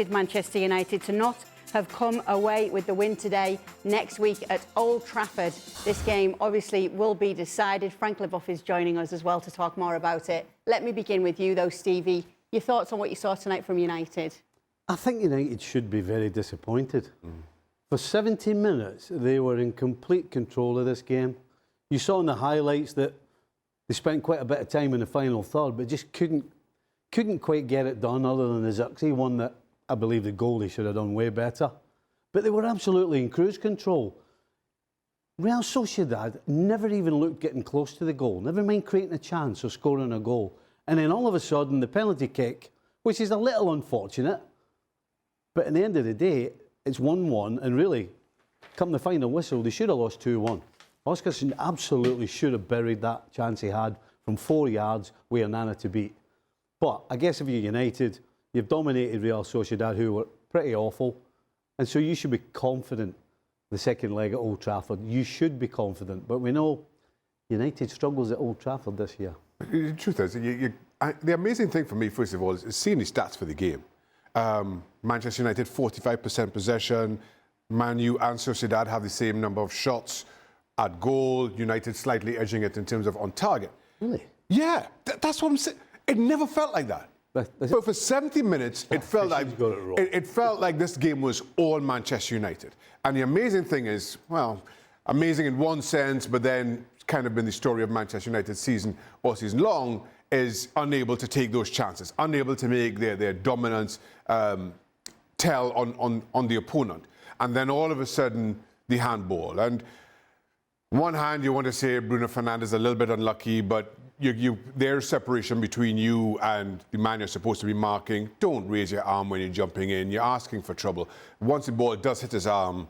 Manchester United to not have come away with the win today. Next week at Old Trafford, this game obviously will be decided. Frank Leboeuf is joining us as well to talk more about it. Let me begin with you though, Stevie. Your thoughts on what you saw tonight from United? I think United should be very disappointed. For 70 minutes, they were in complete control of this game. You saw in the highlights that they spent quite a bit of time in the final third, but just couldn't quite get it done, other than the Zirkzee one that I believe the goalie should have done way better. But they were absolutely in cruise control. Real Sociedad never even looked getting close to the goal, never mind creating a chance or scoring a goal. And then all of a sudden, the penalty kick, which is a little unfortunate, but at the end of the day, it's 1-1, and really, come the final whistle, they should have lost 2-1. Oscarson absolutely should have buried that chance he had from 4 yards where Nana to beat. But I guess if you're United, you've dominated Real Sociedad, who were pretty awful, and so you should be confident the second leg at Old Trafford. You should be confident, but we know United struggles at Old Trafford this year. The truth is, the amazing thing for me, first of all, is seeing the stats for the game. Manchester United, 45% possession. Man U and Sociedad have the same number of shots at goal. United slightly edging it in terms of on target. Really? Yeah, that's what I'm saying. It never felt like that. But for 70 minutes, it felt like this game was all Manchester United. And the amazing thing is, well, amazing in one sense, but then it's kind of been the story of Manchester United season all season long, is unable to take those chances, unable to make their dominance tell on the opponent. And then all of a sudden, the handball. And on one hand, you want to say Bruno Fernandes a little bit unlucky, but there's separation between you and the man you're supposed to be marking. Don't raise your arm when you're jumping in. You're asking for trouble. Once the ball does hit his arm,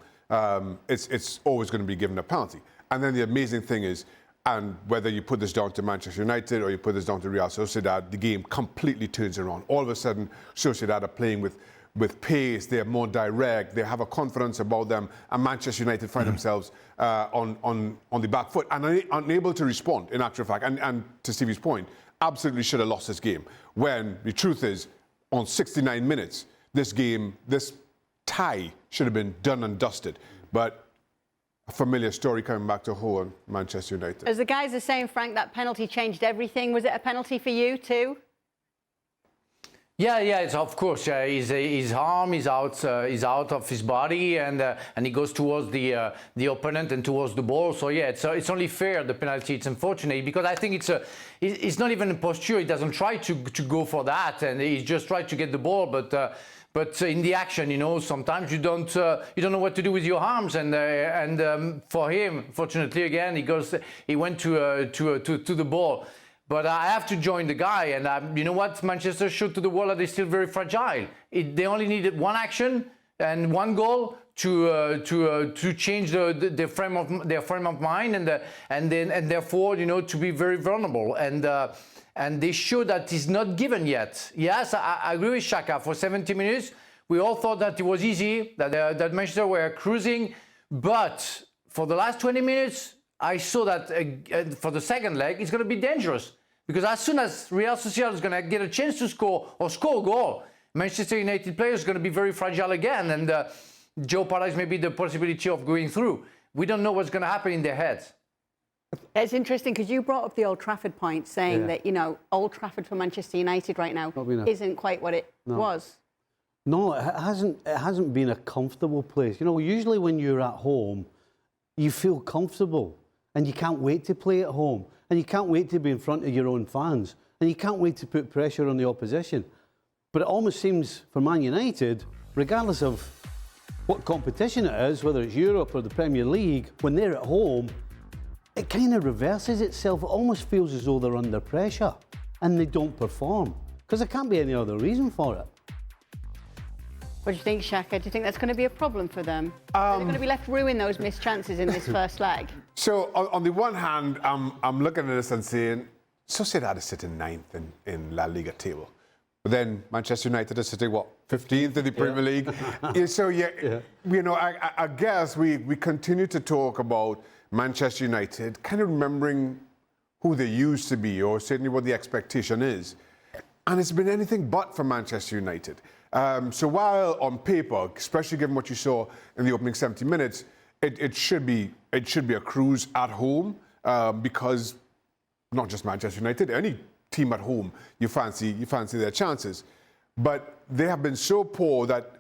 it's always going to be given a penalty. And then the amazing thing is, and whether you put this down to Manchester United or you put this down to Real Sociedad, the game completely turns around. All of a sudden, Sociedad are playing with pace, they're more direct, they have a confidence about them, and Manchester United find themselves on the back foot and unable to respond, in actual fact. And to Stevie's point, absolutely should have lost this game. When the truth is, on 69 minutes, this tie should have been done and dusted. But a familiar story coming back to home, Manchester United. As the guys are saying, Frank, that penalty changed everything. Was it a penalty for you too? Yeah, it's of course. His arm is out of his body, and he goes towards the opponent and towards the ball. So yeah, it's only fair, the penalty. It's unfortunate because I think it's not even a posture. He doesn't try to go for that, and he just tried to get the ball, but in the action, you know, sometimes you don't know what to do with your arms, and for him, fortunately, again, he went to the ball. But I have to join the guy, and you know what? Manchester showed to the world that they're still very fragile. They only needed one action and one goal to change their frame of mind, and therefore, you know, to be very vulnerable. And they show that it's not given yet. Yes, I agree with Shaka. For 70 minutes, we all thought that it was easy, that Manchester were cruising, but for the last 20 minutes. I saw that for the second leg, it's going to be dangerous. Because as soon as Real Sociedad is going to get a chance to score a goal, Manchester United players are going to be very fragile again, and jeopardize maybe the possibility of going through. We don't know what's going to happen in their heads. It's interesting because you brought up the Old Trafford point, saying that, you know, Old Trafford for Manchester United right now isn't quite what it was. No, it hasn't been a comfortable place. You know, usually when you're at home, you feel comfortable. And you can't wait to play at home. And you can't wait to be in front of your own fans. And you can't wait to put pressure on the opposition. But it almost seems for Man United, regardless of what competition it is, whether it's Europe or the Premier League, when they're at home, it kind of reverses itself. It almost feels as though they're under pressure and they don't perform. Because there can't be any other reason for it. What do you think, Shaka? Do you think that's going to be a problem for them? Are they going to be left ruin those missed chances in this first leg? So, on the one hand, I'm looking at this and saying, Sociedad is sitting 9th in La Liga table. But then Manchester United is sitting, what, 15th in the Premier League? So, you know, I guess we continue to talk about Manchester United, kind of remembering who they used to be, or certainly what the expectation is. And it's been anything but for Manchester United. So while on paper, especially given what you saw in the opening 70 minutes, it should be a cruise at home because not just Manchester United, any team at home, you fancy their chances. But they have been so poor that,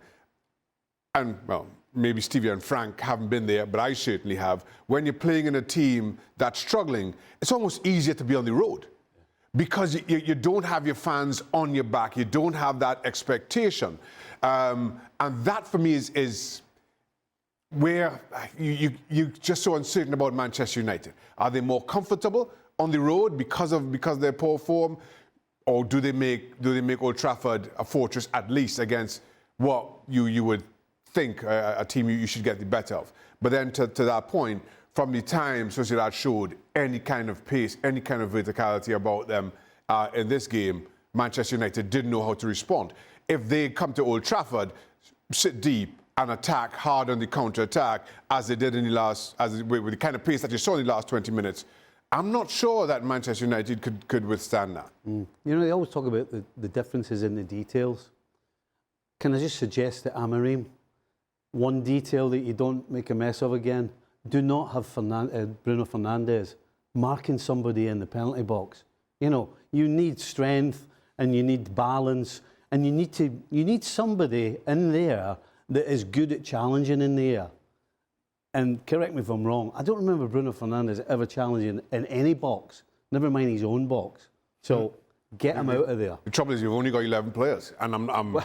and well, maybe Stevie and Frank haven't been there, but I certainly have. When you're playing in a team that's struggling, it's almost easier to be on the road because you don't have your fans on your back. You don't have that expectation. And that, for me, is where you're just so uncertain about Manchester United. Are they more comfortable on the road because of their poor form? Or do they make Old Trafford a fortress, at least against what you would think a team you should get the better of? But then to that point, from the time Sociedad showed any kind of pace, any kind of verticality about them in this game, Manchester United didn't know how to respond. If they come to Old Trafford, sit deep and attack hard on the counter-attack, as they did in with the kind of pace that you saw in the last 20 minutes, I'm not sure that Manchester United could withstand that. You know, they always talk about the differences in the details. Can I just suggest that Amorim, one detail that you don't make a mess of again, do not have Bruno Fernandes marking somebody in the penalty box. You know, you need strength and you need balance and you need somebody in there that is good at challenging in the air. And correct me if I'm wrong, I don't remember Bruno Fernandes ever challenging in any box, never mind his own box. So get him out of there. The trouble is you've only got 11 players, and I'm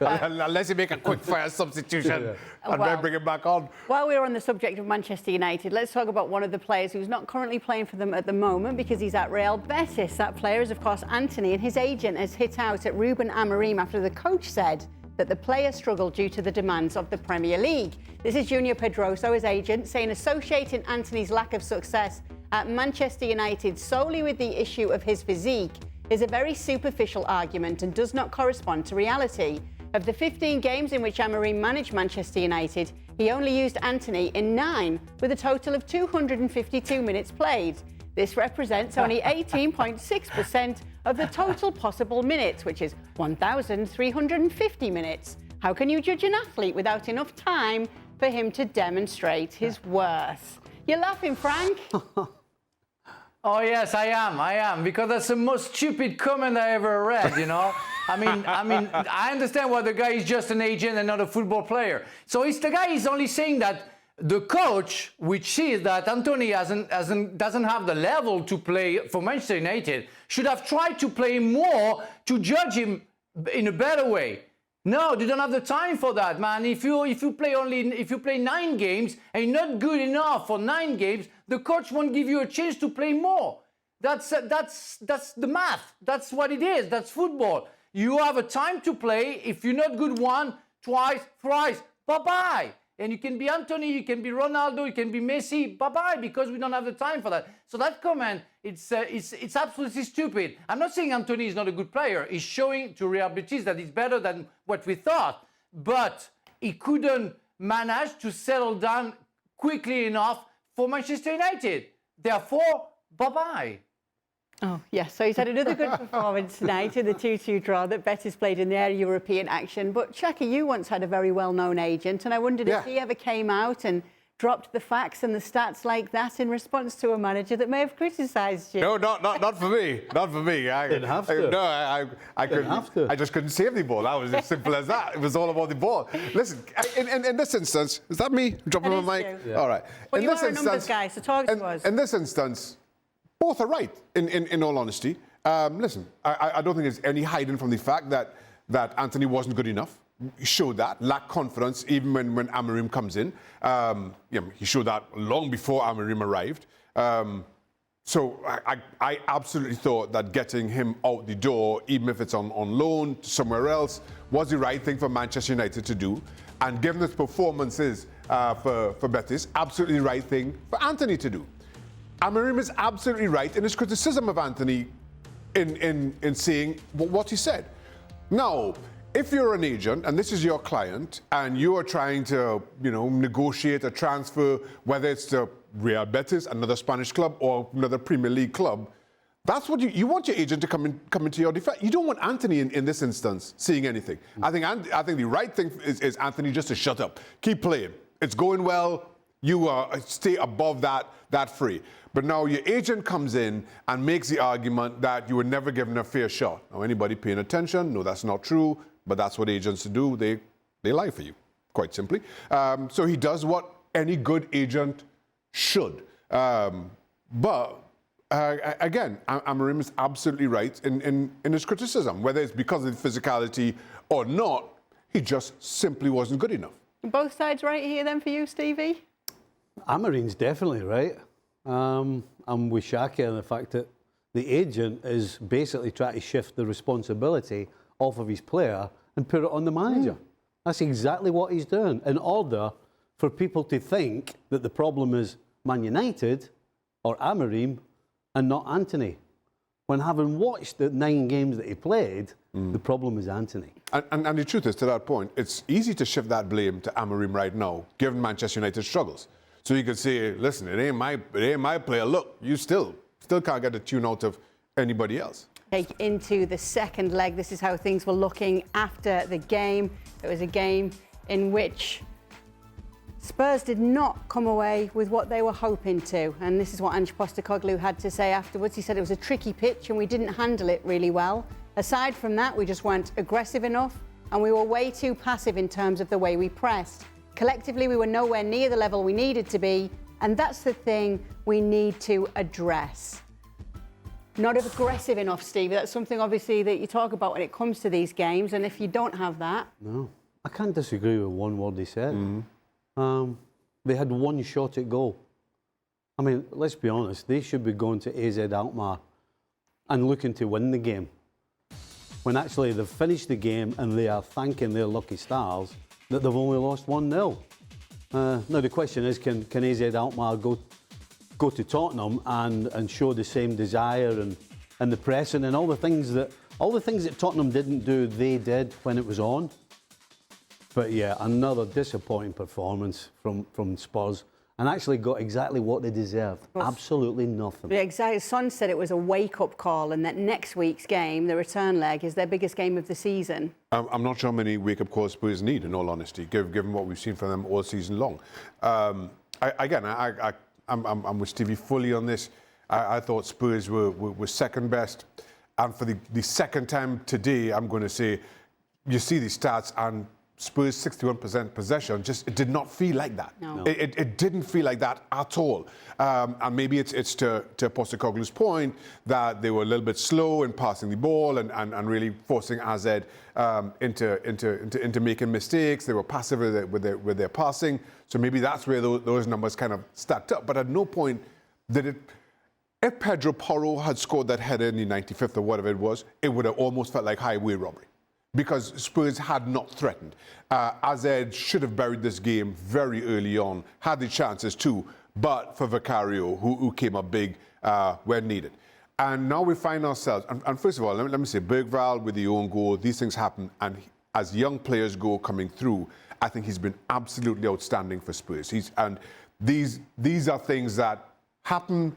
unless you make a quick fire substitution and then bring him back on. While we're on the subject of Manchester United, let's talk about one of the players who's not currently playing for them at the moment because he's at Real Betis. That player is, of course, Antony, and his agent has hit out at Ruben Amorim after the coach said that the player struggled due to the demands of the Premier League. This is Junior Pedroso, his agent, saying associating Antony's lack of success at Manchester United solely with the issue of his physique is a very superficial argument and does not correspond to reality. Of the 15 games in which Amorim managed Manchester United, he only used Antony in 9, with a total of 252 minutes played. This represents only 18.6% of the total possible minutes, which is 1,350 minutes. How can you judge an athlete without enough time for him to demonstrate his worth? You're laughing, Frank? Oh, yes, I am, because that's the most stupid comment I ever read, you know? I mean, I understand why the guy is just an agent and not a football player. So the guy is only saying that the coach, which sees that Antony doesn't have the level to play for Manchester United, should have tried to play more to judge him in a better way. No, they don't have the time for that, man. If you play 9 games and you're not good enough for 9 games, the coach won't give you a chance to play more. That's the math. That's what it is. That's football. You have a time to play. If you're not good 1, twice, thrice, bye-bye. And you can be Antony, you can be Ronaldo, you can be Messi, bye-bye, because we don't have the time for that. So that comment, it's absolutely stupid. I'm not saying Antony is not a good player. He's showing to Real Betis that he's better than what we thought. But he couldn't manage to settle down quickly enough for Manchester United. Therefore, bye-bye. Oh, yes. So he's had another good performance tonight in the 2-2 draw that Betis played in their European action. But, Shaka, you once had a very well-known agent, and I wondered if he ever came out and dropped the facts and the stats like that in response to a manager that may have criticised you. No, not for me. Not for me. I didn't have to. I couldn't have to. I just couldn't save the ball. That was as simple as that. It was all about the ball. Listen, in this instance, is that me dropping my mic? Yeah. All right. Well, you are a numbers guy, so talk to us. In this instance, both are right, in all honesty. Listen, I don't think there's any hiding from the fact that Antony wasn't good enough. He showed that, lacked confidence, even when Amorim comes in. He showed that long before Amorim arrived. So I absolutely thought that getting him out the door, even if it's on loan somewhere else, was the right thing for Manchester United to do. And given his performances for Betis, absolutely the right thing for Antony to do. Amorim is absolutely right in his criticism of Antony in saying what he said. Now, if you're an agent and this is your client and you are trying to, negotiate a transfer, whether it's to Real Betis, another Spanish club, or another Premier League club, That's what you want your agent to come into your defense. You don't want Antony in this instance seeing anything. I think the right thing is Antony just to shut up, keep playing. It's going well. You stay above that fray. But now your agent comes in and makes the argument that you were never given a fair shot. Now, anybody paying attention? No, that's not true. But that's what agents do. They lie for you, quite simply. So he does what any good agent should. But again, Amorim is absolutely right in his criticism. Whether it's because of the physicality or not, he just simply wasn't good enough. Both sides right here then for you, Stevie? Amorim's definitely right. I'm with Shaka and the fact that the agent is basically trying to shift the responsibility off of his player and put it on the manager. That's exactly what he's doing in order for people to think that the problem is Man United or Amorim and not Antony. When having watched the 9 games that he played, the problem is Antony. And the truth is, to that point, it's easy to shift that blame to Amorim right now, given Manchester United's struggles. So you could say, listen, it ain't my player. Look, you still can't get a tune out of anybody else. Take into the second leg. This is how things were looking after the game. It was a game in which Spurs did not come away with what they were hoping to. And this is what Ange Postecoglou had to say afterwards. He said it was a tricky pitch and we didn't handle it really well. Aside from that, we just weren't aggressive enough and we were way too passive in terms of the way we pressed. Collectively, we were nowhere near the level we needed to be, and that's the thing we need to address. Not aggressive enough, Stevie. That's something, obviously, that you talk about when it comes to these games, and if you don't have that... No, I can't disagree with one word he said. They had one shot at goal. I mean, let's be honest, they should be going to AZ Alkmaar and looking to win the game. When actually they've finished the game and they are thanking their lucky stars that they've only lost 1-0. Now the question is, can AZ Alkmaar go to Tottenham and show the same desire and the pressing and all the things that Tottenham didn't do, they did when it was on. But yeah, another disappointing performance from Spurs, and actually got exactly what they deserved. Absolutely nothing. Yeah, exactly. Son said it was a wake-up call and that next week's game, the return leg, is their biggest game of the season. I'm not sure how many wake-up calls Spurs need, in all honesty, given what we've seen from them all season long. I'm with Stevie fully on this. I thought Spurs were second best. And for the second time today, I'm going to say, you see the stats and Spurs 61% possession, it did not feel like that. No. It didn't feel like that at all. And maybe it's to Postecoglou's point that they were a little bit slow in passing the ball and really forcing AZ into making mistakes. They were passive with their passing. So maybe that's where those numbers kind of stacked up. But at no point did it... If Pedro Porro had scored that header in the 95th or whatever it was, it would have almost felt like highway robbery, because Spurs had not threatened. AZ should have buried this game very early on, had the chances too, but for Vicario, who came up big when needed. And now we find ourselves, and first of all, let me say, Bergvall with the own goal, these things happen, and as young players go coming through, I think he's been absolutely outstanding for Spurs. And these are things that happen.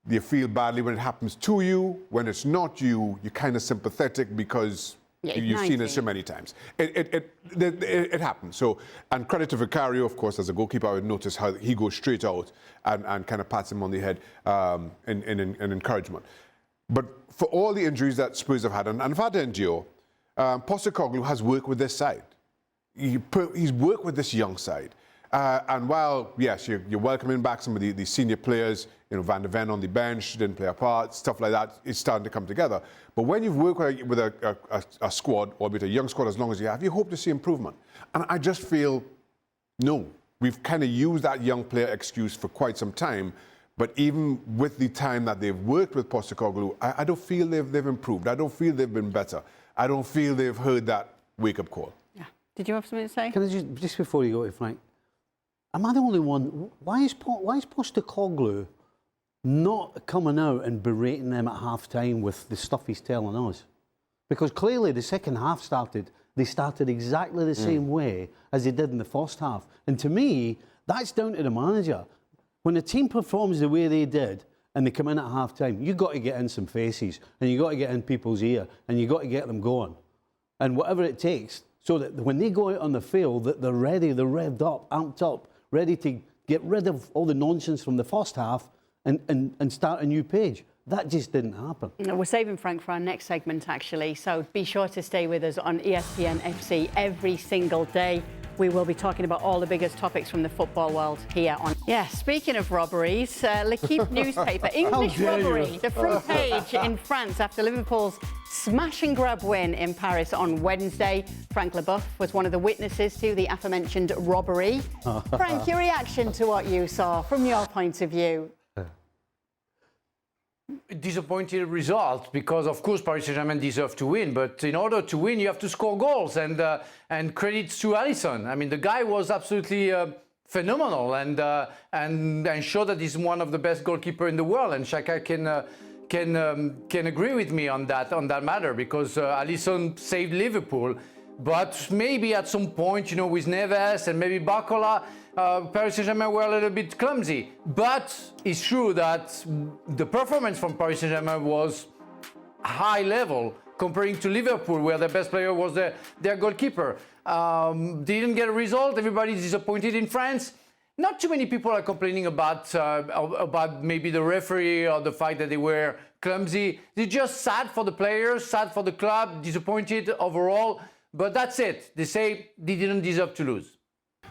You feel badly when it happens to you. When it's not you, you're kind of sympathetic because you've seen it so many times. It happens. So, and credit to Vicario, of course, as a goalkeeper. I would notice how he goes straight out and kind of pats him on the head in encouragement. But for all the injuries that Spurs have had, and have had to endure, Postecoglou has worked with this side. He's worked with this young side. And while, yes, you're welcoming back some of the senior players, Van der Ven on the bench, didn't play a part, stuff like that, it's starting to come together. But when you've worked with a squad, albeit a young squad as long as you have, you hope to see improvement. And I just feel, no, we've kind of used that young player excuse for quite some time, but even with the time that they've worked with Postecoglou, I don't feel they've improved. I don't feel they've been better. I don't feel they've heard that wake-up call. Yeah. Did you have something to say? Can I just before you go to Frank, am I the only one? Why is Postecoglou not coming out and berating them at half-time with the stuff he's telling us? Because clearly the second half started exactly the same way as they did in the first half. And to me, that's down to the manager. When the team performs the way they did, and they come in at half-time, you've got to get in some faces, and you've got to get in people's ear, and you've got to get them going. And whatever it takes, so that when they go out on the field, that they're ready, they're revved up, amped up, ready to get rid of all the nonsense from the first half and start a new page. That just didn't happen. We're saving Frank for our next segment, actually, so be sure to stay with us on ESPN FC every single day. We will be talking about all the biggest topics from the football world here on... Yeah, speaking of robberies, L'Équipe newspaper, English robbery, the front page in France after Liverpool's smash and grab win in Paris on Wednesday. Frank Leboeuf was one of the witnesses to the aforementioned robbery. Frank, your reaction to what you saw from your point of view? Disappointing result, because of course Paris Saint-Germain deserved to win, but in order to win you have to score goals, and credits to Alisson. I mean, the guy was absolutely phenomenal, and showed that he's one of the best goalkeepers in the world, and Shaka can agree with me on that matter, because Alisson saved Liverpool. But maybe at some point, you know, with Neves and maybe Barcola, Paris Saint-Germain were a little bit clumsy. But it's true that the performance from Paris Saint-Germain was high level comparing to Liverpool, where the best player was their goalkeeper. Didn't get a result. Everybody's disappointed in France. Not too many people are complaining about maybe the referee or the fact that they were clumsy. They're just sad for the players, sad for the club, disappointed overall. But that's it. They say they didn't deserve to lose.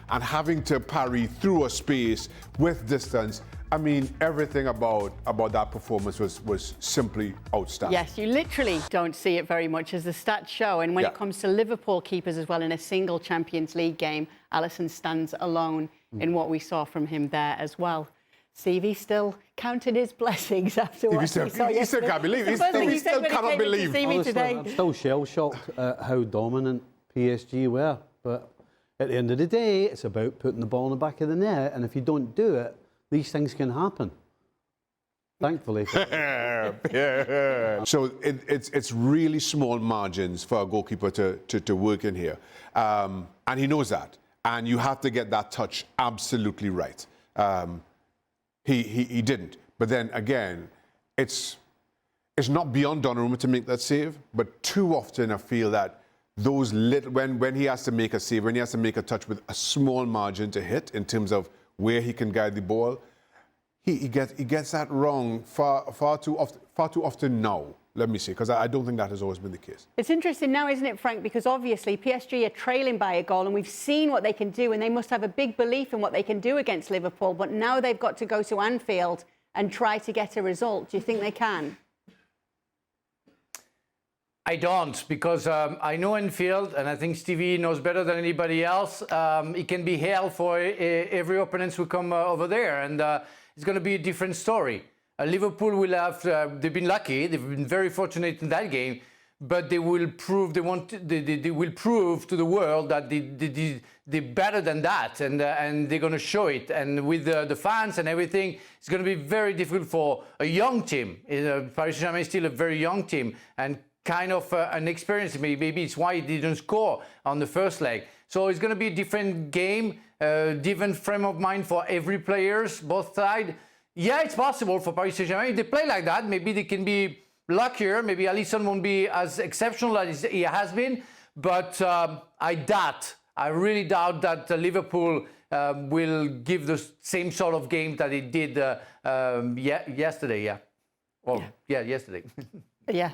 And having to parry through a space with distance, I mean, everything about that performance was simply outstanding. Yes, you literally don't see it very much, as the stats show. And when it comes to Liverpool keepers as well, in a single Champions League game, Alisson stands alone in what we saw from him there as well. Stevie still counted his blessings after what he saw yesterday. He still can't believe. He still cannot believe. Honestly, I'm still shell-shocked at how dominant PSG were. But at the end of the day, it's about putting the ball in the back of the net. And if you don't do it, these things can happen. Thankfully. So it's really small margins for a goalkeeper to work in here. And he knows that. And you have to get that touch absolutely right. He didn't. But then again, it's not beyond Donnarumma to make that save, but too often I feel that those little, when he has to make a save, when he has to make a touch with a small margin to hit in terms of where he can guide the ball, he gets that wrong far too often now. Let me see, because I don't think that has always been the case. It's interesting now, isn't it, Frank? Because obviously PSG are trailing by a goal, and we've seen what they can do, and they must have a big belief in what they can do against Liverpool. But now they've got to go to Anfield and try to get a result. Do you think they can? I don't, because I know Anfield, and I think Stevie knows better than anybody else. It can be hell for every opponent who come over there, and it's going to be a different story. Liverpool will have. They've been lucky. They've been very fortunate in that game, but they will prove. They will prove to the world that they're better than that, and they're going to show it. And with the fans and everything, it's going to be very difficult for a young team. Paris Saint-Germain is still a very young team, and kind of an experience. Maybe it's why he didn't score on the first leg. So it's going to be a different game, different frame of mind for every players, both sides. Yeah, it's possible for Paris Saint-Germain. If they play like that, maybe they can be luckier. Maybe Alisson won't be as exceptional as he has been. But I really doubt that Liverpool will give the same sort of game that it did yesterday. Yeah. Well, yeah, yesterday. Yeah.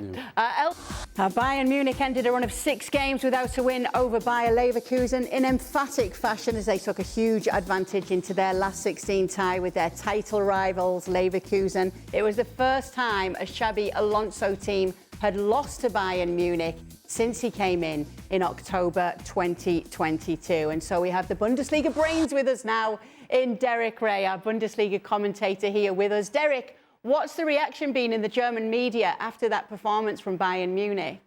Bayern Munich ended a run of 6 games without a win over Bayer Leverkusen in emphatic fashion, as they took a huge advantage into their last 16 tie with their title rivals Leverkusen. It was the first time a Xabi Alonso team had lost to Bayern Munich since he came in October 2022. And so we have the Bundesliga brains with us now in Derek Ray, our Bundesliga commentator, here with us. Derek, what's the reaction been in the German media after that performance from Bayern Munich?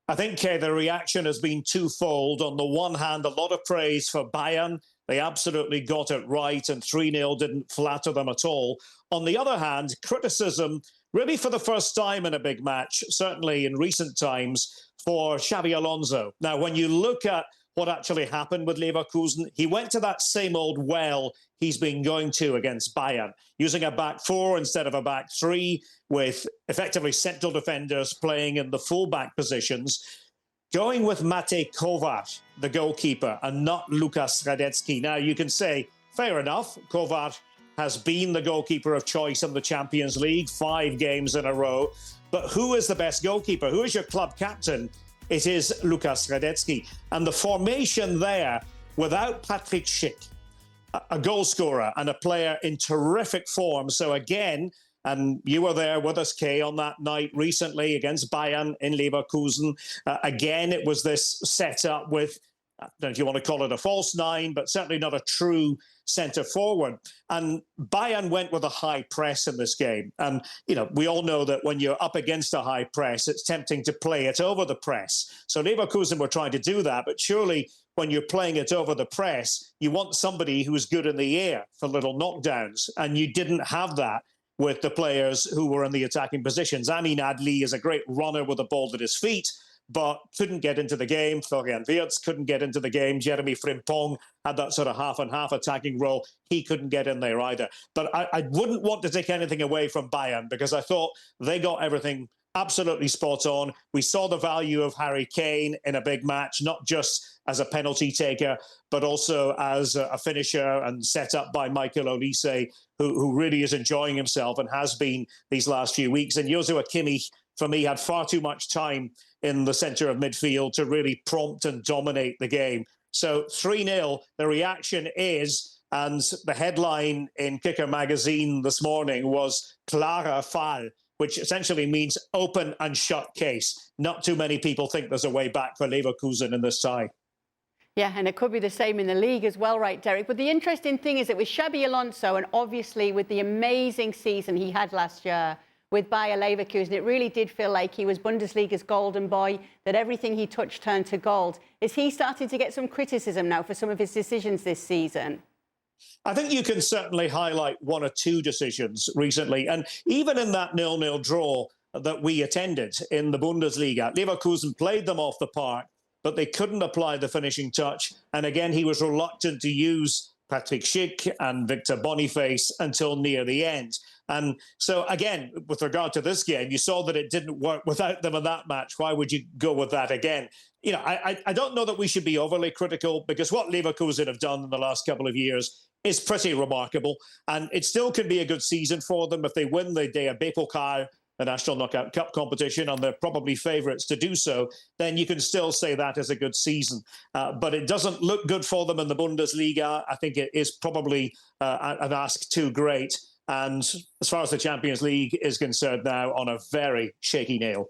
I think the reaction has been twofold. On the one hand, a lot of praise for Bayern. They absolutely got it right, and 3-0 didn't flatter them at all. On the other hand, criticism, really for the first time in a big match, certainly in recent times, for Xabi Alonso. Now, when you look at what actually happened with Leverkusen. He went to that same old well he's been going to against Bayern, using a back four instead of a back three, with effectively central defenders playing in the full-back positions, going with Mate Kovac, the goalkeeper, and not Lukas Hradecky. Now, you can say, fair enough, Kovac has been the goalkeeper of choice in the Champions League 5 games in a row. But who is the best goalkeeper? Who is your club captain? It is Lukas Hradecky. And the formation there, without Patrick Schick, a goal scorer and a player in terrific form. So again, and you were there with us, Kay, on that night recently against Bayern in Leverkusen. Again, it was this setup with, I don't know if you want to call it a false nine, but certainly not a true centre forward. And Bayern went with a high press in this game. And, you know, we all know that when you're up against a high press, it's tempting to play it over the press. So Leverkusen were trying to do that, but surely when you're playing it over the press, you want somebody who's good in the air for little knockdowns. And you didn't have that with the players who were in the attacking positions. Amin Adli is a great runner with the ball at his feet, but couldn't get into the game. Florian Wirtz couldn't get into the game. Jeremy Frimpong had that sort of half-and-half attacking role. He couldn't get in there either. But I wouldn't want to take anything away from Bayern, because I thought they got everything absolutely spot on. We saw the value of Harry Kane in a big match, not just as a penalty taker, but also as a finisher, and set up by Michael Olise, who really is enjoying himself and has been these last few weeks. And Joshua Kimmich, for me, had far too much time in the centre of midfield to really prompt and dominate the game. So 3-0, the reaction is, and the headline in Kicker magazine this morning was Klarer Fall, which essentially means open and shut case. Not too many people think there's a way back for Leverkusen in this tie. Yeah, and it could be the same in the league as well, right, Derek? But the interesting thing is that with Xabi Alonso, and obviously with the amazing season he had last year with Bayer Leverkusen, it really did feel like he was Bundesliga's golden boy, that everything he touched turned to gold. Is he starting to get some criticism now for some of his decisions this season? I think you can certainly highlight 1 or 2 decisions recently. And even in that 0-0 draw that we attended in the Bundesliga, Leverkusen played them off the park, but they couldn't apply the finishing touch. And again, he was reluctant to use Patrick Schick and Victor Boniface until near the end. And so, again, with regard to this game, you saw that it didn't work without them in that match. Why would you go with that again? You know, I don't know that we should be overly critical, because what Leverkusen have done in the last couple of years is pretty remarkable. And it still can be a good season for them if they win the DFB-Pokal, the National Knockout Cup competition, and they're probably favourites to do so, then you can still say that is a good season. But it doesn't look good for them in the Bundesliga. I think it is probably an ask too great. And as far as the Champions League is concerned now, on a very shaky nail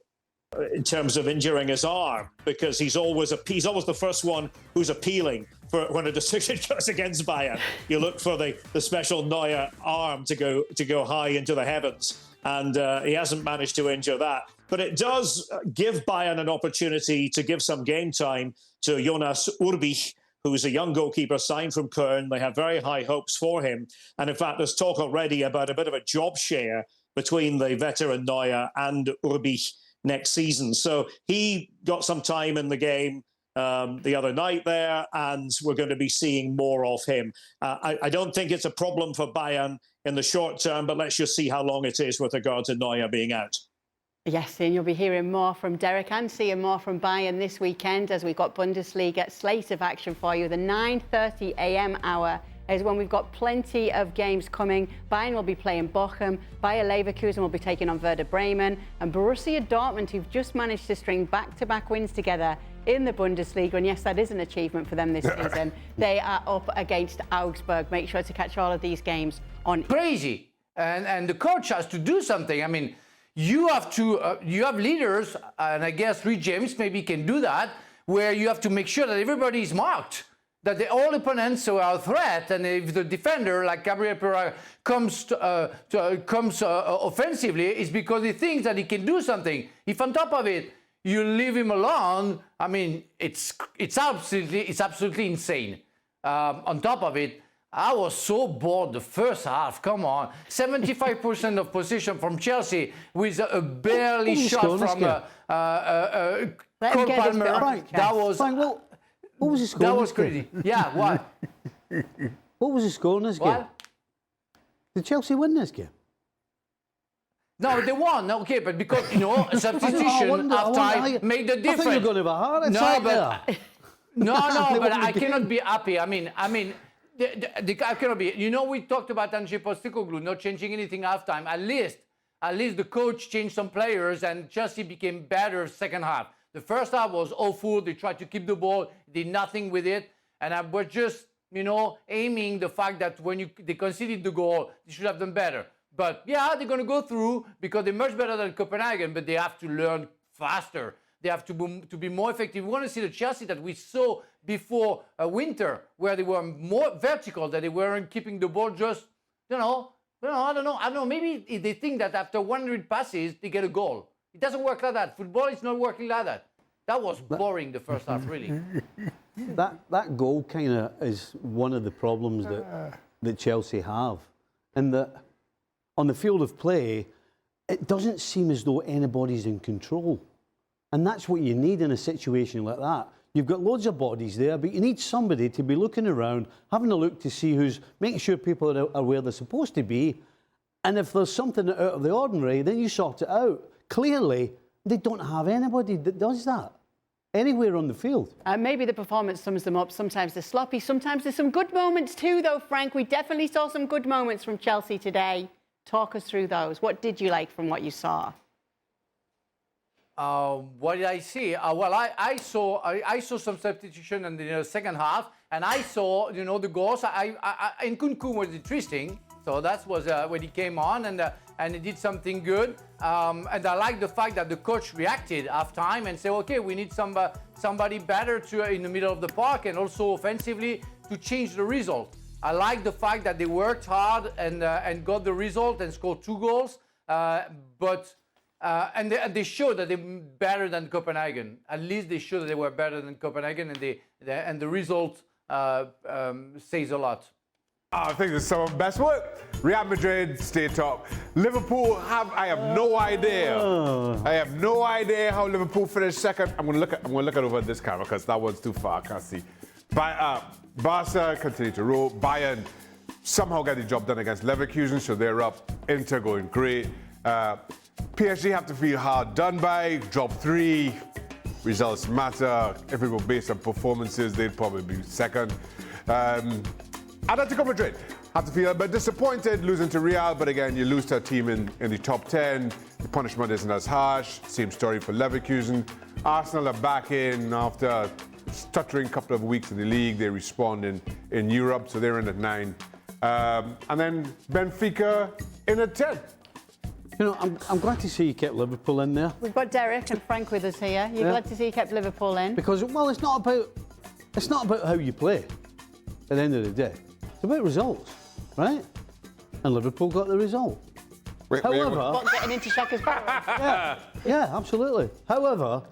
in terms of injuring his arm, because he's always the first one who's appealing for when a decision goes against Bayern. You look for the special Neuer arm to go high into the heavens, and he hasn't managed to injure that. But it does give Bayern an opportunity to give some game time to Jonas Urbich, who's a young goalkeeper signed from Köln. They have very high hopes for him. And in fact, there's talk already about a bit of a job share between the veteran Neuer and Urbich next season. So he got some time in the game the other night there, and we're going to be seeing more of him. I don't think it's a problem for Bayern in the short term, but let's just see how long it is with regard to Neuer being out. Yes, and you'll be hearing more from Derek and seeing more from Bayern this weekend, as we've got Bundesliga slate of action for you. The 9:30 a.m. hour is when we've got plenty of games coming. Bayern will be playing Bochum, Bayer Leverkusen will be taking on Werder Bremen, and Borussia Dortmund, who've just managed to string back-to-back wins together in the Bundesliga. And yes, that is an achievement for them this season. They are up against Augsburg. Make sure to catch all of these games on. Crazy, and the coach has to do something. I mean, you have leaders, and I guess Reece James maybe can do that, where you have to make sure that everybody is marked, that all opponents are a threat, and if the defender like Gabriel Pereira comes offensively, it's because he thinks that he can do something. If on top of it you leave him alone, I mean, it's absolutely insane. On top of it, I was so bored the first half. Come on, 75% of possession from Chelsea with a barely shot from Cole Palmer. Right. That was. Fine, well, What was the score? That in was this game? crazy. Yeah, what? What was the score in this game? What? Did Chelsea win this game? No, they won. Okay, but because, you know, a substitution half-time made the difference. I thought you were going to have a heart attack there. No, but I cannot be happy. I mean, I cannot be. You know, we talked about Ange Postecoglou not changing anything half-time. At least the coach changed some players and Chelsea became better second half. The first half was awful. They tried to keep the ball, did nothing with it. And I was just, you know, aiming the fact that when they conceded the goal, they should have done better. But yeah, they're going to go through because they're much better than Copenhagen, but they have to learn faster. They have to be more effective. We want to see the Chelsea that we saw before winter, where they were more vertical, that they weren't keeping the ball just, I don't know. Maybe they think that after 100 passes, they get a goal. It doesn't work like that. Football is not working like that. That was boring the first half, really. That goal kind of is one of the problems that Chelsea have. And that on the field of play, it doesn't seem as though anybody's in control. And that's what you need in a situation like that. You've got loads of bodies there, but you need somebody to be looking around, having a look to see making sure people are where they're supposed to be. And if there's something out of the ordinary, then you sort it out. Clearly, they don't have anybody that does that anywhere on the field. Maybe the performance sums them up. Sometimes they're sloppy. Sometimes there's some good moments too, though, Frank. We definitely saw some good moments from Chelsea today. Talk us through those. What did you like from what you saw? What did I see? Well, I saw some substitution in the second half, and I saw, the goals. And Nkunku was interesting, so that was when he came on and he did something good. And I like the fact that the coach reacted half time and said, okay, we need somebody better in the middle of the park and also offensively to change the result. I like the fact that they worked hard and got the result and scored 2 goals, and they showed that they're better than Copenhagen. At least they showed that they were better than Copenhagen, and the result says a lot. I think it's some of the best work. Real Madrid stay top. Liverpool I have no idea. I have no idea how Liverpool finished second. I'm gonna look at over this camera because that one's too far. I can't see. Barca continue to roll. Bayern somehow get the job done against Leverkusen, so they're up. Inter going great. PSG have to feel hard done by. Drop 3. Results matter. If it were based on performances, they'd probably be second. Atletico Madrid have to feel a bit disappointed losing to Real, but again, you lose to a team in the top 10. The punishment isn't as harsh. Same story for Leverkusen. Arsenal are back in after a stuttering couple of weeks in the league. They respond in Europe, so they're in at 9. And then Benfica in at 10. I'm glad to see you kept Liverpool in there. We've got Derek and Frank with us here. You're glad to see you kept Liverpool in? Because, well, it's not about how you play at the end of the day. It's about results, right? And Liverpool got the result. However... What, getting into Shaka's barrel? Yeah, absolutely. However,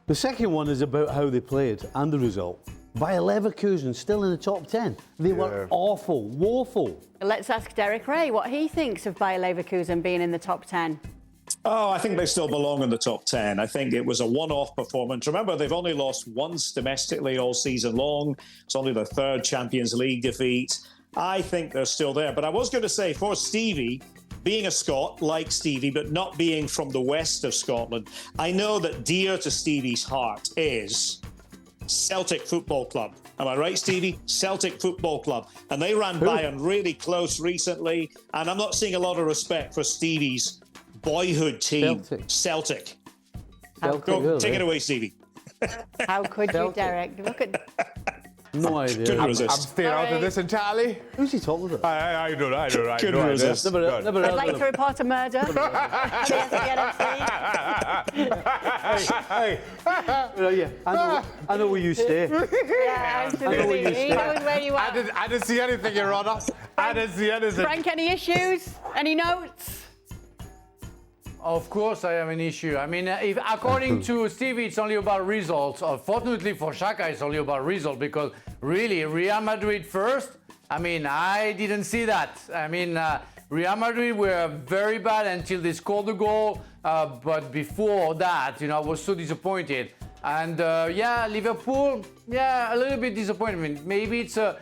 the second one is about how they played and the result. Bayer Leverkusen still in the top 10. They were awful, woeful. Let's ask Derek Ray what he thinks of Bayer Leverkusen being in the top 10. Oh, I think they still belong in the top 10. I think it was a one-off performance. Remember, they've only lost once domestically all season long. It's only their 3rd Champions League defeat. I think they're still there. But I was going to say, for Stevie, being a Scot, like Stevie, but not being from the west of Scotland, I know that dear to Stevie's heart is Celtic Football Club. Am I right, Stevie? Celtic Football Club. And they ran Bayern really close recently. And I'm not seeing a lot of respect for Stevie's boyhood team, Celtic. Go, take it away, Stevie. How could you, Derek? Look at... No idea. I'm staying out of this entirely. Who's he talking about? I don't know. Couldn't resist. I'd like to report a murder. Hey. I know where you stay. Yeah, absolutely. He knows where you are. I didn't see anything, Your Honour. I didn't see anything. Frank, any issues? Any notes? Of course I have an issue. I mean, if according to Stevie, it's only about results. Fortunately for Shaka, it's only about results because really, Real Madrid first, I mean, I didn't see that. I mean, Real Madrid were very bad until they scored the goal. But before that, I was so disappointed. And yeah, Liverpool, yeah, a little bit disappointment. Maybe it's a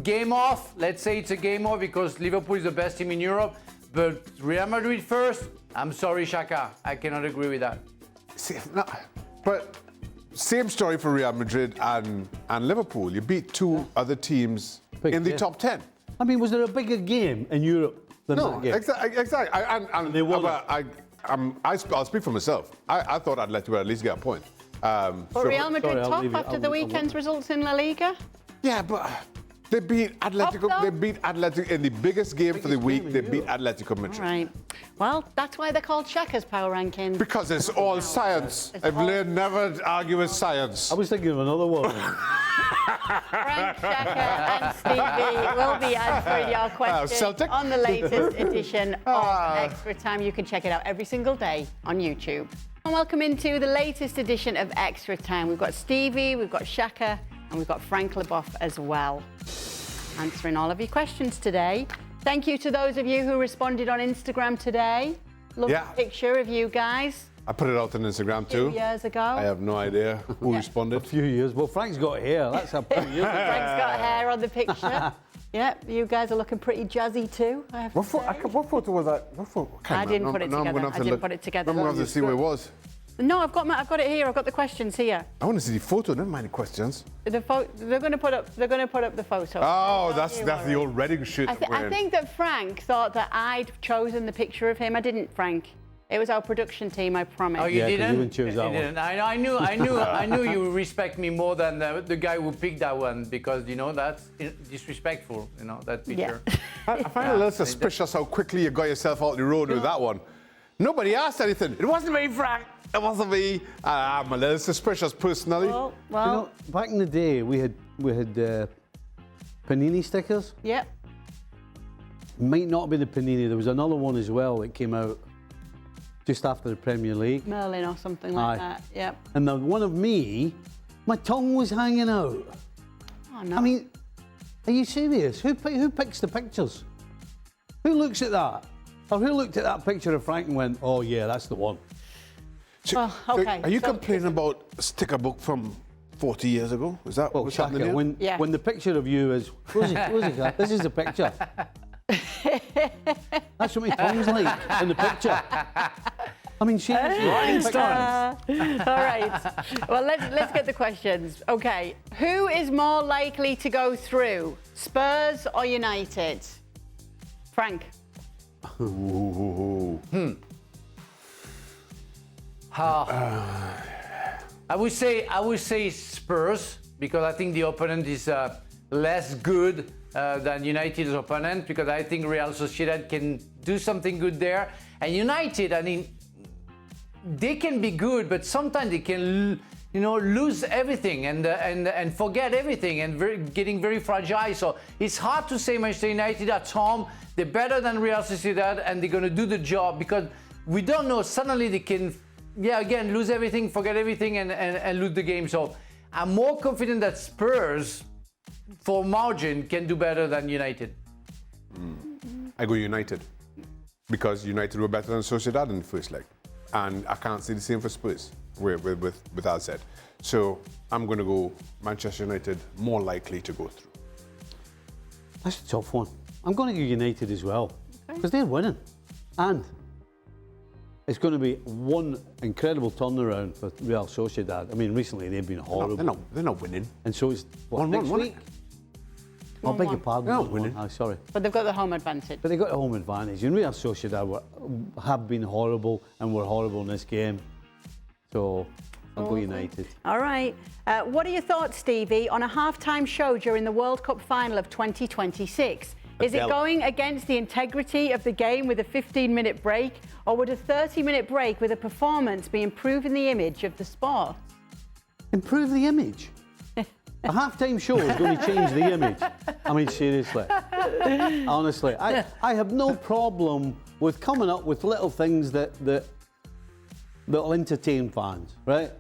game off. Let's say it's a game off because Liverpool is the best team in Europe. But Real Madrid first, I'm sorry, Shaka, I cannot agree with that. See, no, but same story for Real Madrid and Liverpool. You beat two other teams in the top 10. I mean, was there a bigger game in Europe than that game? Exactly. I'll speak for myself. I thought Atletico would at least get a point. But Real Madrid top after the weekend's results in La Liga? Yeah, but they beat Atletico. They beat Atletico in the biggest game for the week. They beat Atletico Madrid. All right. Well, that's why they're called Shaka's power rankings. Because it's all science. I've learned never to argue with science. I was thinking of another one. Frank, Shaka and Stevie will be answering your questions on the latest edition of Extra Time. You can check it out every single day on YouTube. And welcome into the latest edition of Extra Time. We've got Stevie, we've got Shaka, and we've got Frank Leboeuf as well, answering all of your questions today. Thank you to those of you who responded on Instagram today. Lovely picture of you guys. I put it out on Instagram too. 2 years ago. I have no idea who responded. A few years. Well, Frank's got hair. That's a few years ago. Frank's got hair on the picture. Yeah, you guys are looking pretty jazzy too, I have to say. What photo was that? I didn't put it together. I'm going to have to see where it was. No, I've got it here. I've got the questions here. I want to see the photo, never mind the questions. They're going to put up the photo. Oh, that's the old Reading shirt. I think that Frank thought that I'd chosen the picture of him. I didn't, Frank. It was our production team, I promise. Oh, you didn't? You didn't choose that one. I knew you respect me more than the guy who picked that one because, you know, that's disrespectful, you know, that picture. Yeah. I find it a little suspicious how quickly you got yourself out the road with that one. Nobody asked anything. It wasn't me, Frank. It wasn't me. I'm a little suspicious personally. Well, you know, back in the day, we had Panini stickers. Yep. Might not be the Panini. There was another one as well that came out just after the Premier League. Merlin or something like that. Yep. And the one of me, my tongue was hanging out. Oh, no. I mean, are you serious? Who picks the pictures? Who looks at that? Or who looked at that picture of Frank and went, oh yeah, that's the one? Well, okay. Are you complaining about a sticker book from 40 years ago? Is that what's happening here? When the picture of you is, this is the picture. That's what my tongue's like in the picture. I mean, seriously. All right. Well, let's get the questions. Okay. Who is more likely to go through, Spurs or United? Frank. I would say Spurs because I think the opponent is less good than United's opponent because I think Real Sociedad can do something good there. And United, I mean, they can be good, but sometimes they can, you know, lose everything and forget everything and getting very fragile. So it's hard to say Manchester United at home. They're better than Real Sociedad and they're going to do the job because we don't know. Suddenly they can, again, lose everything, forget everything and lose the game. So I'm more confident that Spurs, for margin, can do better than United. I go United because United were better than Sociedad in the first leg. And I can't see the same for Spurs with that said. So I'm going to go Manchester United more likely to go through. That's a tough one. I'm going to go United as well because they're winning. And it's going to be one incredible turnaround for Real Sociedad. I mean, recently they've been horrible. They're not winning. And so it's next week? I beg your pardon. They're not winning. Oh, sorry. But they've got the home advantage. But they've got a home advantage. And Real Sociedad have been horrible and were horrible in this game. So I'll go United. All right. What are your thoughts, Stevie, on a halftime show during the World Cup final of 2026? Is it going against the integrity of the game with a 15-minute break, or would a 30-minute break with a performance be improving the image of the sport? Improve the image? A halftime show is going to change the image. I mean, seriously. Honestly, I have no problem with coming up with little things that'll entertain fans, right?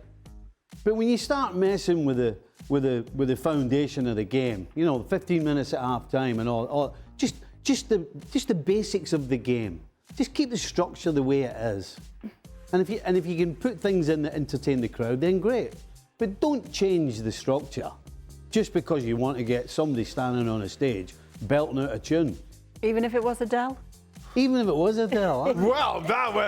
But when you start messing with the foundation of the game, you know, 15 minutes at half-time and all just the basics of the game. Just keep the structure the way it is. And if you can put things in that entertain the crowd, then great. But don't change the structure just because you want to get somebody standing on a stage belting out a tune. Even if it was Adele? Even if it was Adele. Well,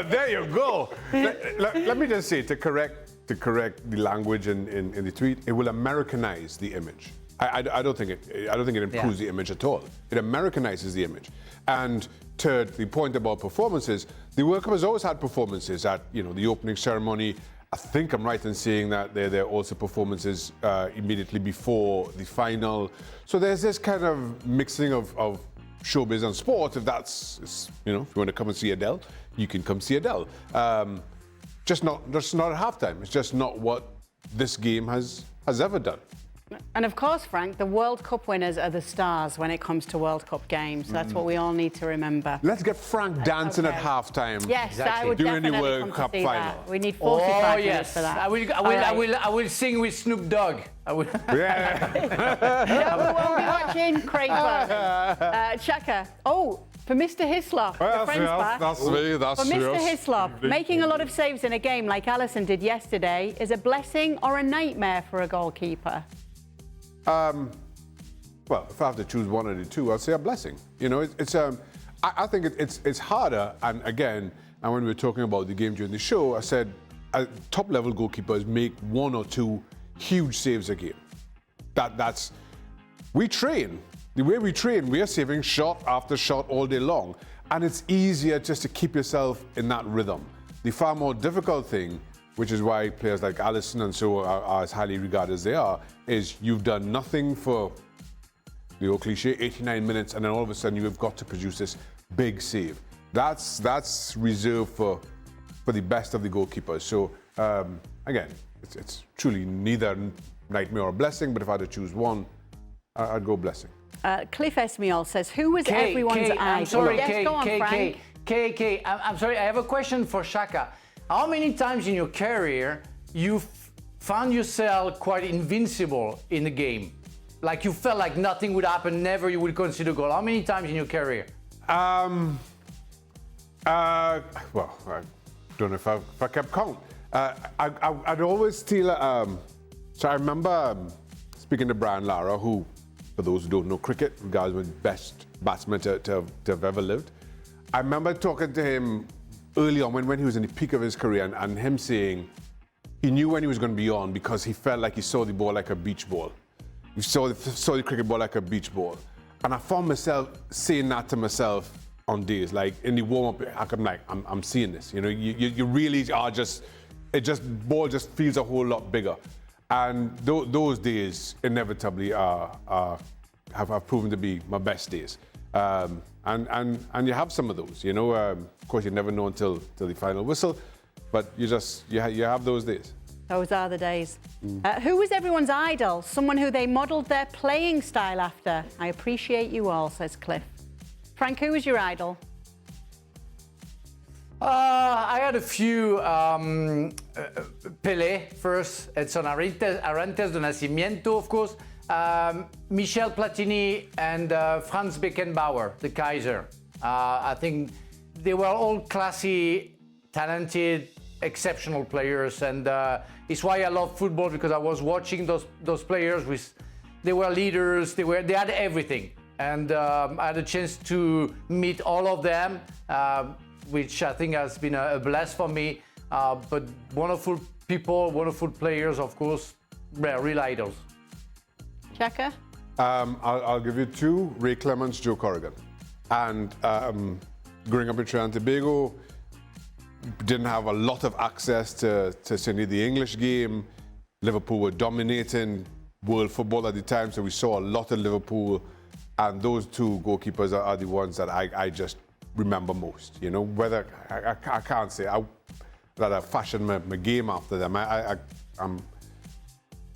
there you go. Let me just say, to correct the language in the tweet, it will Americanize the image. I don't think it improves the image at all. It Americanizes the image. And to the point about performances, the World Cup has always had performances at the opening ceremony. I think I'm right in saying that there are also performances immediately before the final. So there's this kind of mixing of showbiz and sport. If that's, if you want to come and see Adele, you can come see Adele. Just not at halftime. It's just not what this game has ever done. And of course, Frank, the World Cup winners are the stars when it comes to World Cup games. That's what we all need to remember. Let's get Frank dancing at halftime. Yes, exactly. I would during definitely the World Cup final. That. We need 45 minutes for that. I will sing with Snoop Dogg. I will. Yeah. No, we won't be watching Craig Burton. Shaka. Oh, for Mr. Hislop, the friend's back. That's me. That's for Mr. Hislop, making a lot of saves in a game like Alisson did yesterday is a blessing or a nightmare for a goalkeeper? Well, if I have to choose one of the two, I'll say a blessing. I think it's harder. And again, when we were talking about the game during the show, I said top-level goalkeepers make one or two huge saves a game. We train. The way we train, we are saving shot after shot all day long. And it's easier just to keep yourself in that rhythm. The far more difficult thing, which is why players like Alisson and so are as highly regarded as they are, is you've done nothing for the old cliche, 89 minutes, and then all of a sudden you've got to produce this big save. That's reserved for the best of the goalkeepers. So again, it's truly neither nightmare or blessing, but if I had to choose one, I'd go blessing. Cliff Esmiol says, who was everyone's idol? I'm sorry, yes, go on, Frank. I'm sorry, I have a question for Shaka. How many times in your career you found yourself quite invincible in the game? Like you felt like nothing would happen, never you would concede a goal. How many times in your career? Well, I don't know if I kept count. I'd always steal. So I remember speaking to Brian Lara, who, for those who don't know cricket, regards as the best batsman to have ever lived. I remember talking to him early on when he was in the peak of his career and him saying he knew when he was going to be on because he felt like he saw the ball like a beach ball. He saw the cricket ball like a beach ball. And I found myself saying that to myself on days, like in the warm-up, I'm like, I'm seeing this. You really are ball just feels a whole lot bigger. And those days inevitably have proven to be my best days. And you have some of those, of course you never know until the final whistle, but you have those days. Those are the days. Who was everyone's idol? Someone who they modelled their playing style after? I appreciate you all, says Cliff. Frank, who was your idol? I had a few. Pelé first, Edson Arantes de Nascimento, of course. Michel Platini and Franz Beckenbauer, the Kaiser. I think they were all classy, talented, exceptional players, and it's why I love football, because I was watching those players. They were leaders. They had everything, and I had a chance to meet all of them, which I think has been a bless for me. But wonderful people, wonderful players, of course, real idols. Shaka? I'll give you two, Ray Clemence, Joe Corrigan. And growing up in Trinidad and Tobago, didn't have a lot of access to certainly the English game. Liverpool were dominating world football at the time, so we saw a lot of Liverpool. And those two goalkeepers are the ones that I just remember most. Whether I can't say that I fashioned my game after them. I'm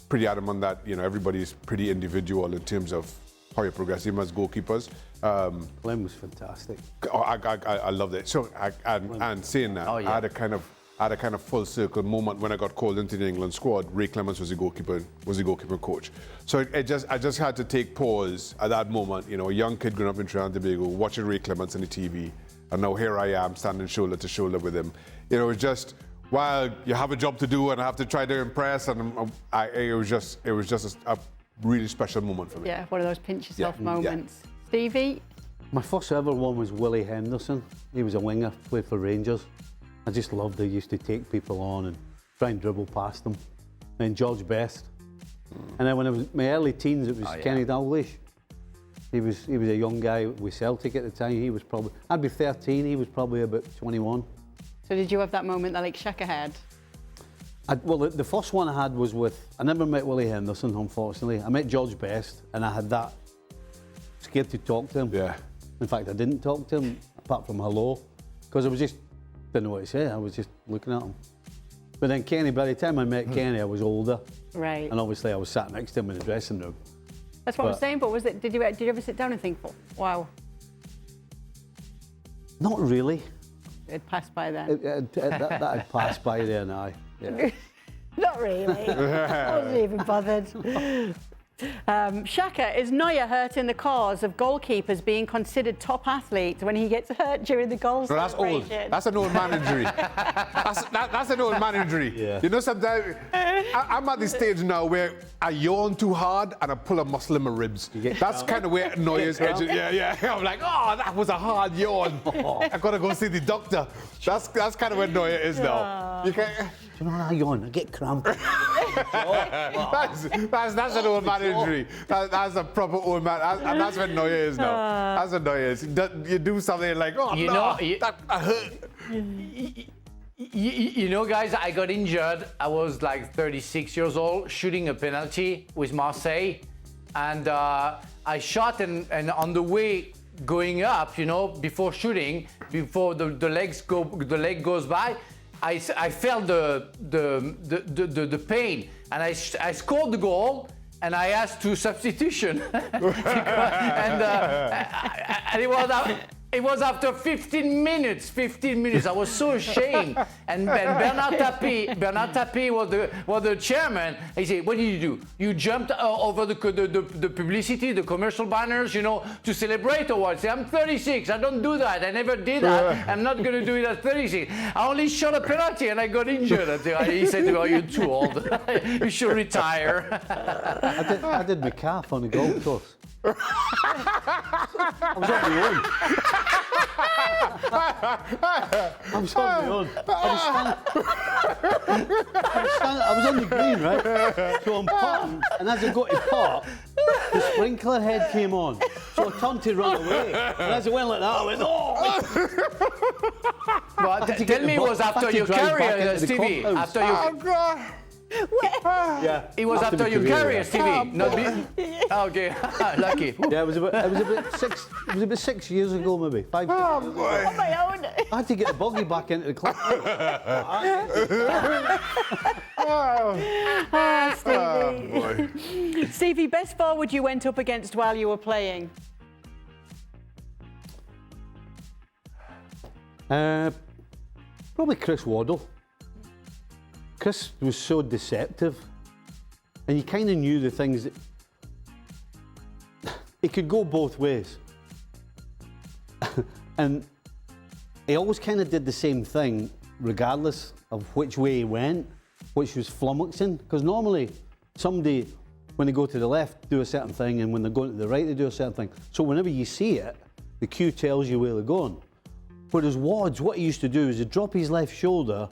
pretty adamant that everybody's pretty individual in terms of how you're progressing as goalkeepers. Clem was fantastic. I loved it. So and saying that, I had a kind of full circle moment when I got called into the England squad. Ray Clemence was the goalkeeper coach. So I just had to take pause at that moment. A young kid growing up in Trinidad and Tobago, watching Ray Clemence on the TV, and now here I am standing shoulder to shoulder with him. It's just while you have a job to do and I have to try to impress, and it was just a really special moment for me. Yeah, one of those pinch yourself moments. Yeah. Stevie? My first ever one was Willie Henderson. He was a winger, played for Rangers. I just loved it. He used to take people on and try and dribble past them. Then George Best. And then when I was in my early teens, it was Kenny Dalglish. He was a young guy with Celtic at the time. He was probably, I'd be 13, he was probably about 21. So did you have that moment that like Shaka had? Well, the first one I had was I never met Willie Henderson, unfortunately. I met George Best, and I had that, scared to talk to him. Yeah. In fact, I didn't talk to him, apart from hello, because I was just, didn't know what to say, I was just looking at him. But then Kenny, by the time I met Kenny, I was older. Right. And obviously I was sat next to him in the dressing room. That's what I'm saying, but did you ever sit down and think, wow? Not really. It passed by then. That had passed by there now. Yeah. Not really. I wasn't even bothered. Shaka, is Neuer hurting the cause of goalkeepers being considered top athletes when he gets hurt during the goal celebration? That's old. That's an old man injury. That's an old man injury. Yeah. You know, sometimes I'm at the stage now where I yawn too hard and I pull a muscle in my ribs. That's kind of where Neuer is. Yeah. I'm like, oh, that was a hard yawn. I gotta go see the doctor. That's kind of where Neuer is now. You can't. Do you know when I yawn? I get cramp. That's an old man injury. That's a proper old man. And that's when Neuer is now. That's when Neuer is. You do something like, oh, that hurt. You know, guys, I got injured. I was like 36 years old, shooting a penalty with Marseille. And I shot, and on the way going up, you know, before shooting, before the leg goes by, I felt the pain, and I scored the goal, and I asked to substitution, and it was after 15 minutes. I was so ashamed. And Bernard Tapie was the chairman. He said, "What did you do? You jumped over the publicity, the commercial banners, you know, to celebrate or what?" I said, "I'm 36. I don't do that. I never did that. I'm not going to do it at 36. I only shot a penalty and I got injured." He said, "Oh, you're too old. You should retire." I did my calf on the golf course. I was on my own. I was on the green, right? So I'm putting, and as I got to putt, the sprinkler head came on. So I turned to run away. And as I went like that, I went, oh! Well, tell me it was after your career, Stevie. After you. Oh, God. Yeah, it was after your career, Stevie. Not me. Okay, lucky. Yeah, it was about 6 years ago, maybe 5 years ago. On my own. I had to get the buggy back into the club. Stevie. Stevie, best forward you went up against while you were playing? Probably Chris Waddle. Chris was so deceptive, and you kind of knew the things that it could go both ways. And he always kind of did the same thing, regardless of which way he went, which was flummoxing. Because normally, somebody, when they go to the left, do a certain thing, and when they're going to the right, they do a certain thing. So whenever you see it, the cue tells you where they're going. Whereas Wads, what he used to do is he'd drop his left shoulder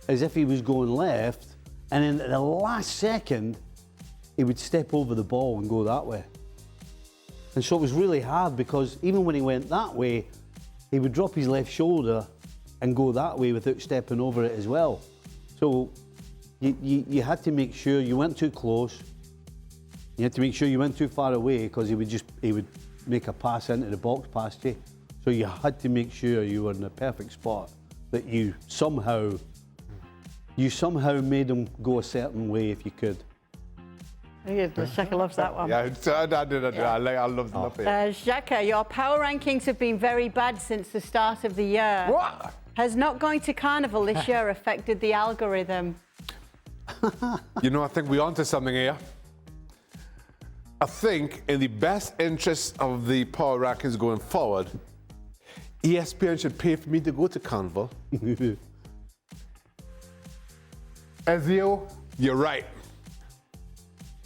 as if he was going left, and then at the last second, he would step over the ball and go that way. And so it was really hard, because even when he went that way, he would drop his left shoulder and go that way without stepping over it as well. So you had to make sure you weren't too close. You had to make sure you weren't too far away, because he would make a pass into the box past you. So you had to make sure you were in a perfect spot, that you somehow made him go a certain way if you could. Shaka loves that one. Yeah, I did. I love it. Shaka, your power rankings have been very bad since the start of the year. What? Has not going to Carnival this year affected the algorithm? You know, I think we're onto something here. I think in the best interest of the power rankings going forward, ESPN should pay for me to go to Carnival. Ezio, you're right.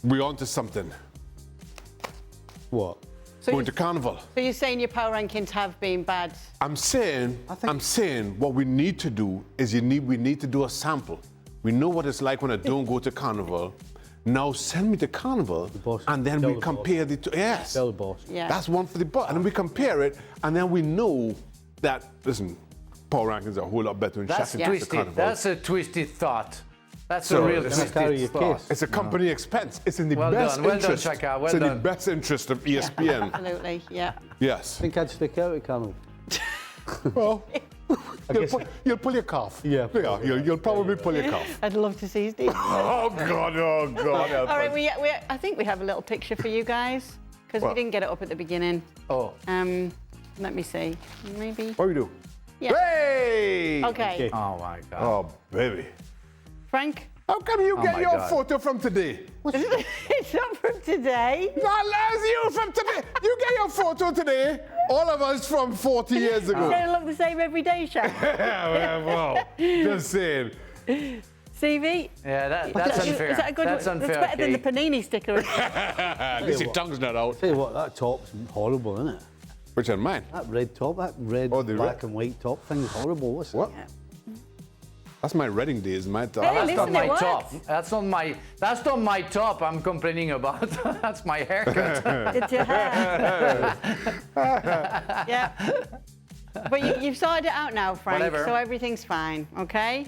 We're on to something. What? So Going to Carnival. So you're saying your power rankings have been bad? I'm saying what we need to do is we need to do a sample. We know what it's like when I don't go to Carnival. Now send me to Carnival, and then we compare the two. Yes. Tell the boss. Yeah. That's one for the boss. And then we compare it, and then we know that, listen, power rankings are a whole lot better in That's Shaka twisted. Carnival. That's a twisted thought. That's So, a real it's twisted thought. It's a company expense. It's in the Well best done, well done, interest. Shaka, well it's in the done. best interest of ESPN. Absolutely, yeah. Yes. I think I'd stick out at Carnival. Well, you'll pull your calf. Yeah. You'll probably pull your calf. I'd love to see Steve. Oh God! All right, I think we have a little picture for you guys because we didn't get it up at the beginning. Oh. Let me see. Maybe. What do we do? Yeah. Hey! Okay. Oh my God. Oh baby. Frank, How come you get my your God. photo from today? it's not from today. Not as you from today. You get your photo today. All of us from 40 years ago. They look the same every day, Shaq. Well, just saying. CV? Yeah, that's unfair. Is that a good That's one? unfair. That's better than the Kate. Panini sticker. At least your tongue's not out. Tell you what, that top's horrible, isn't it? Which one, mine? That red top, that red, Oh, the black red- and white top thing's horrible. What's What? that? That's my Reading days, my top. Hey, That's not listen, my it works. top. That's not my top I'm complaining about. That's my haircut. It's your hair. Yeah. But you've sorted it out now, Frank, Whatever. so everything's fine, okay?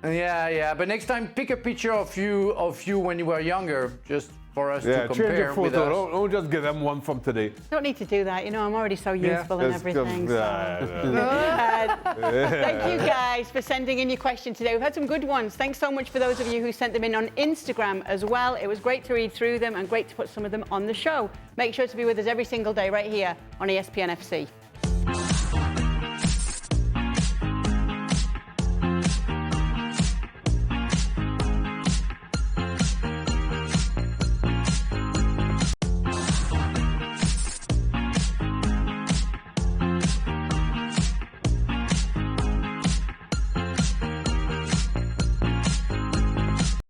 Yeah. But next time, pick a picture of you when you were younger, just for us Yeah, to change your compare with photo. us. Don't just give them one from today. Don't need to do that, you know, I'm already so youthful and That's everything. good. Thank you guys for sending in your question today. We've had some good ones. Thanks so much for those of you who sent them in on Instagram as well. It was great to read through them and great to put some of them on the show. Make sure to be with us every single day right here on ESPN FC.